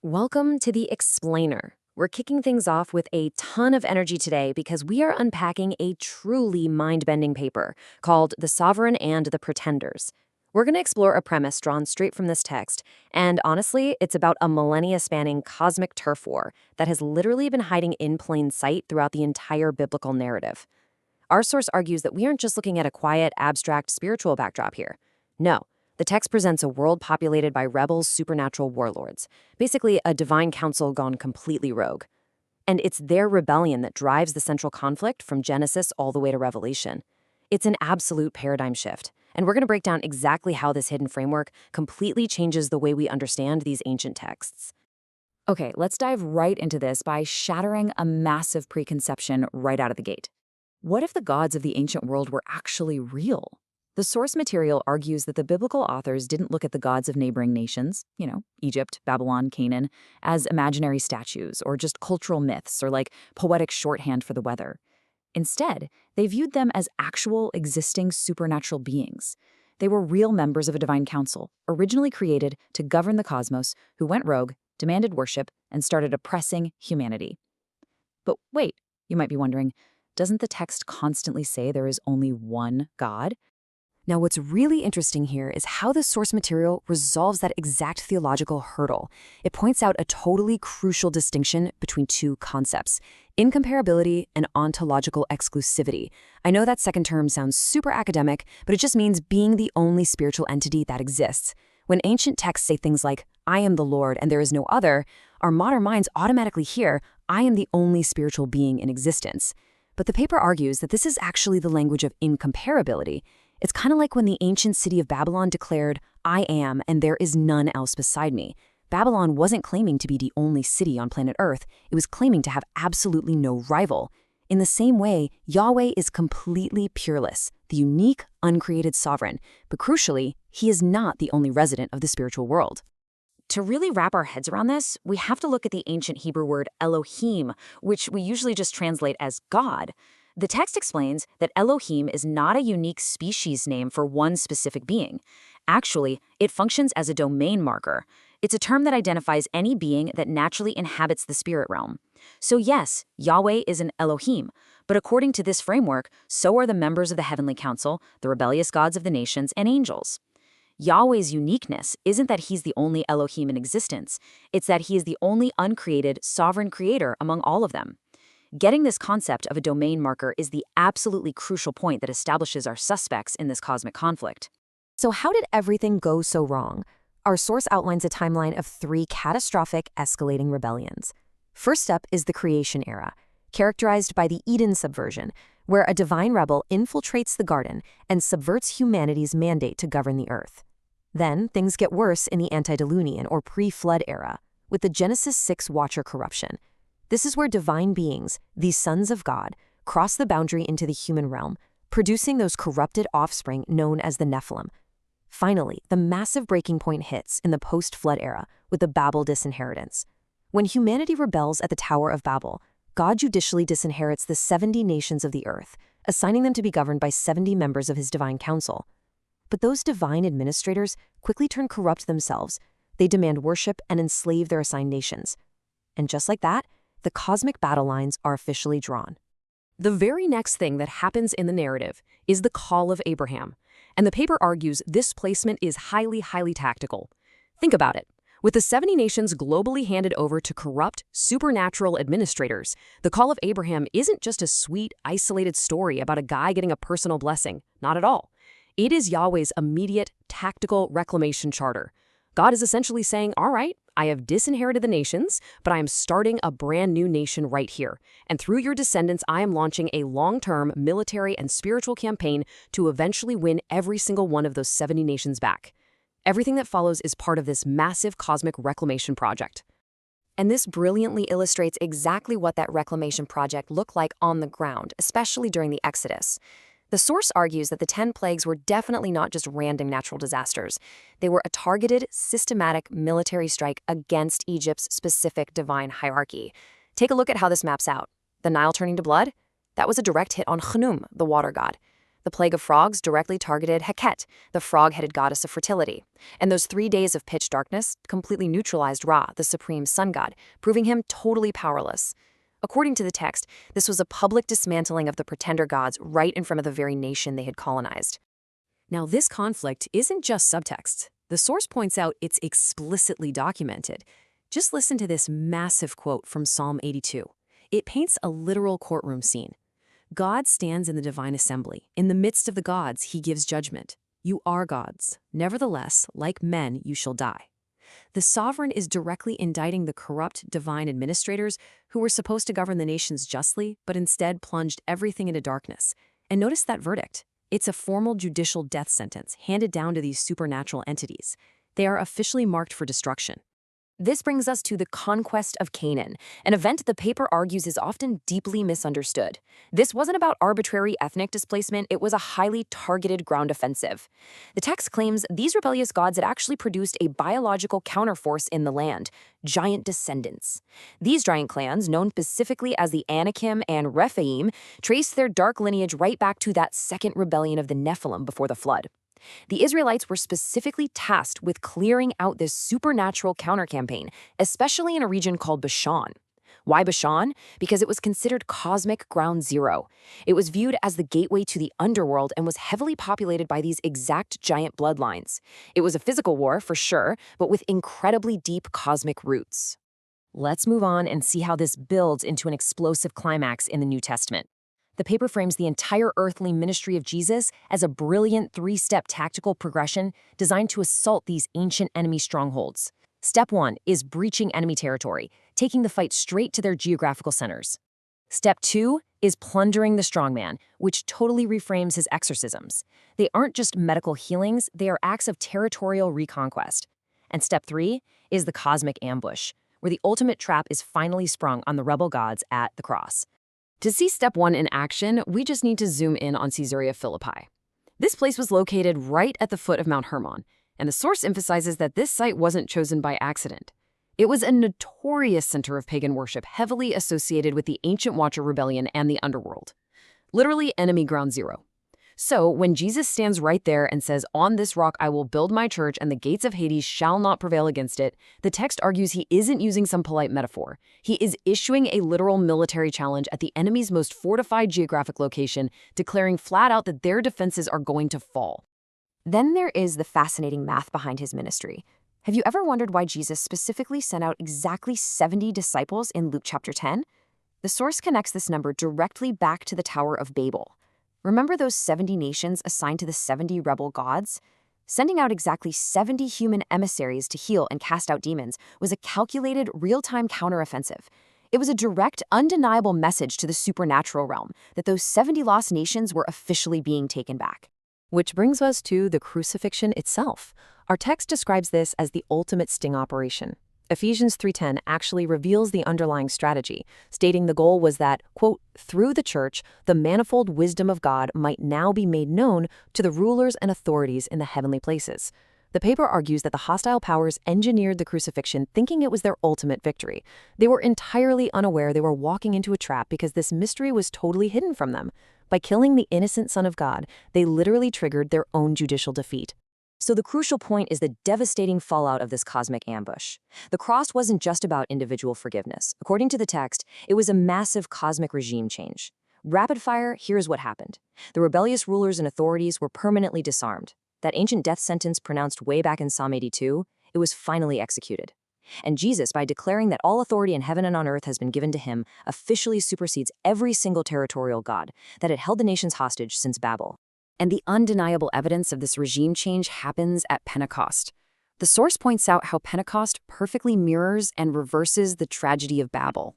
Welcome to The Explainer. We're kicking things off with a ton of energy today because we are unpacking a truly mind-bending paper called The Sovereign and the Pretenders. We're going to explore a premise drawn straight from this text, and honestly, it's about a millennia-spanning cosmic turf war that has literally been hiding in plain sight throughout the entire biblical narrative. Our source argues that we aren't just looking at a quiet, abstract spiritual backdrop here. No. The text presents a world populated by rebels, supernatural warlords, basically a divine council gone completely rogue. And it's their rebellion that drives the central conflict from Genesis all the way to Revelation. It's an absolute paradigm shift, and we're going to break down exactly how this hidden framework completely changes the way we understand these ancient texts. Okay, let's dive right into this by shattering a massive preconception right out of the gate. What if the gods of the ancient world were actually real? The source material argues that the biblical authors didn't look at the gods of neighboring nations, Egypt, Babylon, Canaan, as imaginary statues or just cultural myths or like poetic shorthand for the weather. Instead, they viewed them as actual, existing supernatural beings. They were real members of a divine council, originally created to govern the cosmos, who went rogue, demanded worship, and started oppressing humanity. But wait, you might be wondering, doesn't the text constantly say there is only one God? Now, what's really interesting here is how the source material resolves that exact theological hurdle. It points out a totally crucial distinction between two concepts: incomparability and ontological exclusivity. I know that second term sounds super academic, but it just means being the only spiritual entity that exists. When ancient texts say things like, "I am the Lord and there is no other," our modern minds automatically hear, "I am the only spiritual being in existence." But the paper argues that this is actually the language of incomparability. It's kind of like when the ancient city of Babylon declared, "I am, and there is none else beside me." Babylon wasn't claiming to be the only city on planet Earth. It was claiming to have absolutely no rival. In the same way, Yahweh is completely peerless, the unique, uncreated sovereign. But crucially, he is not the only resident of the spiritual world. To really wrap our heads around this, we have to look at the ancient Hebrew word Elohim, which we usually just translate as God. The text explains that Elohim is not a unique species name for one specific being. Actually, it functions as a domain marker. It's a term that identifies any being that naturally inhabits the spirit realm. So yes, Yahweh is an Elohim, but according to this framework, so are the members of the heavenly council, the rebellious gods of the nations, and angels. Yahweh's uniqueness isn't that he's the only Elohim in existence. It's that he is the only uncreated, sovereign creator among all of them. Getting this concept of a domain marker is the absolutely crucial point that establishes our suspects in this cosmic conflict. So how did everything go so wrong? Our source outlines a timeline of 3 catastrophic, escalating rebellions. First up is the creation era, characterized by the Eden subversion, where a divine rebel infiltrates the garden and subverts humanity's mandate to govern the earth. Then things get worse in the antediluvian or pre-flood era, with the Genesis 6 Watcher corruption. This is where divine beings, these sons of God, cross the boundary into the human realm, producing those corrupted offspring known as the Nephilim. Finally, the massive breaking point hits in the post-flood era with the Babel disinheritance. When humanity rebels at the Tower of Babel, God judicially disinherits the 70 nations of the earth, assigning them to be governed by 70 members of his divine council. But those divine administrators quickly turn corrupt themselves. They demand worship and enslave their assigned nations. And just like that, the cosmic battle lines are officially drawn. The very next thing that happens in the narrative is the call of Abraham, and the paper argues this placement is highly tactical. Think about it. With the 70 nations globally handed over to corrupt, supernatural administrators, the call of Abraham isn't just a sweet, isolated story about a guy getting a personal blessing. Not at all. It is Yahweh's immediate, tactical reclamation charter. God is essentially saying, all right, I have disinherited the nations, but I am starting a brand new nation right here. And through your descendants, I am launching a long-term military and spiritual campaign to eventually win every single one of those 70 nations back. Everything that follows is part of this massive cosmic reclamation project. And this brilliantly illustrates exactly what that reclamation project looked like on the ground, especially during the Exodus. The source argues that the 10 plagues were definitely not just random natural disasters. They were a targeted, systematic military strike against Egypt's specific divine hierarchy. Take a look at how this maps out. The Nile turning to blood? That was a direct hit on Khnum, the water god. The plague of frogs directly targeted Heket, the frog-headed goddess of fertility. And those 3 days of pitch darkness completely neutralized Ra, the supreme sun god, proving him totally powerless. According to the text, this was a public dismantling of the pretender gods right in front of the very nation they had colonized. Now, this conflict isn't just subtext. The source points out it's explicitly documented. Just listen to this massive quote from Psalm 82. It paints a literal courtroom scene. God stands in the divine assembly. In the midst of the gods, he gives judgment. You are gods. Nevertheless, like men, you shall die. The sovereign is directly indicting the corrupt divine administrators who were supposed to govern the nations justly, but instead plunged everything into darkness. And notice that verdict. It's a formal judicial death sentence handed down to these supernatural entities. They are officially marked for destruction. This brings us to the conquest of Canaan, an event the paper argues is often deeply misunderstood. This wasn't about arbitrary ethnic displacement, it was a highly targeted ground offensive. The text claims these rebellious gods had actually produced a biological counterforce in the land, giant descendants. These giant clans, known specifically as the Anakim and Rephaim, trace their dark lineage right back to that second rebellion of the Nephilim before the flood. The Israelites were specifically tasked with clearing out this supernatural counter-campaign, especially in a region called Bashan. Why Bashan? Because it was considered cosmic ground zero. It was viewed as the gateway to the underworld and was heavily populated by these exact giant bloodlines. It was a physical war, for sure, but with incredibly deep cosmic roots. Let's move on and see how this builds into an explosive climax in the New Testament. The paper frames the entire earthly ministry of Jesus as a brilliant 3-step tactical progression designed to assault these ancient enemy strongholds. Step 1 is breaching enemy territory, taking the fight straight to their geographical centers. Step 2 is plundering the strongman, which totally reframes his exorcisms. They aren't just medical healings, they are acts of territorial reconquest. And step 3 is the cosmic ambush, where the ultimate trap is finally sprung on the rebel gods at the cross. To see step 1 in action, we just need to zoom in on Caesarea Philippi. This place was located right at the foot of Mount Hermon, and the source emphasizes that this site wasn't chosen by accident. It was a notorious center of pagan worship heavily associated with the Ancient Watcher Rebellion and the underworld. Literally enemy ground zero. So when Jesus stands right there and says, "On this rock I will build my church and the gates of Hades shall not prevail against it," the text argues he isn't using some polite metaphor. He is issuing a literal military challenge at the enemy's most fortified geographic location, declaring flat out that their defenses are going to fall. Then there is the fascinating math behind his ministry. Have you ever wondered why Jesus specifically sent out exactly 70 disciples in Luke chapter 10? The source connects this number directly back to the Tower of Babel. Remember those 70 nations assigned to the 70 rebel gods? Sending out exactly 70 human emissaries to heal and cast out demons was a calculated, real-time counteroffensive. It was a direct, undeniable message to the supernatural realm that those 70 lost nations were officially being taken back. Which brings us to the crucifixion itself. Our text describes this as the ultimate sting operation. Ephesians 3:10 actually reveals the underlying strategy, stating the goal was that, quote, through the church, the manifold wisdom of God might now be made known to the rulers and authorities in the heavenly places. The paper argues that the hostile powers engineered the crucifixion thinking it was their ultimate victory. They were entirely unaware they were walking into a trap because this mystery was totally hidden from them. By killing the innocent Son of God, they literally triggered their own judicial defeat. So the crucial point is the devastating fallout of this cosmic ambush. The cross wasn't just about individual forgiveness. According to the text, it was a massive cosmic regime change. Rapid fire, here's what happened. The rebellious rulers and authorities were permanently disarmed. That ancient death sentence pronounced way back in Psalm 82, it was finally executed. And Jesus, by declaring that all authority in heaven and on earth has been given to him, officially supersedes every single territorial god that had held the nations hostage since Babel. And the undeniable evidence of this regime change happens at Pentecost. The source points out how Pentecost perfectly mirrors and reverses the tragedy of Babel.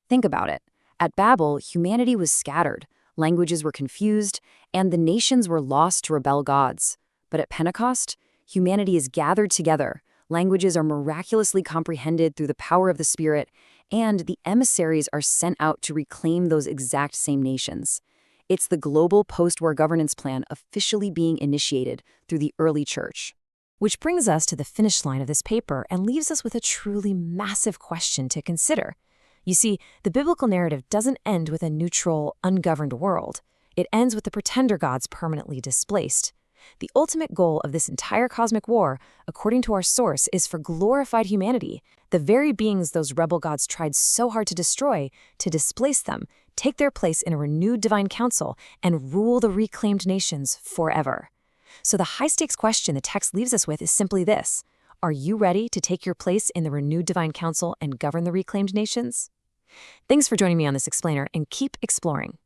Think about it. At Babel, humanity was scattered, languages were confused, and the nations were lost to rebel gods. But at Pentecost, humanity is gathered together, languages are miraculously comprehended through the power of the Spirit, and the emissaries are sent out to reclaim those exact same nations. It's the global post-war governance plan officially being initiated through the early church. Which brings us to the finish line of this paper and leaves us with a truly massive question to consider. You see, the biblical narrative doesn't end with a neutral, ungoverned world. It ends with the pretender gods permanently displaced. The ultimate goal of this entire cosmic war, according to our source, is for glorified humanity, the very beings those rebel gods tried so hard to destroy, to displace them, take their place in a renewed divine council, and rule the reclaimed nations forever. So the high-stakes question the text leaves us with is simply this: are you ready to take your place in the renewed divine council and govern the reclaimed nations? Thanks for joining me on this explainer, and keep exploring.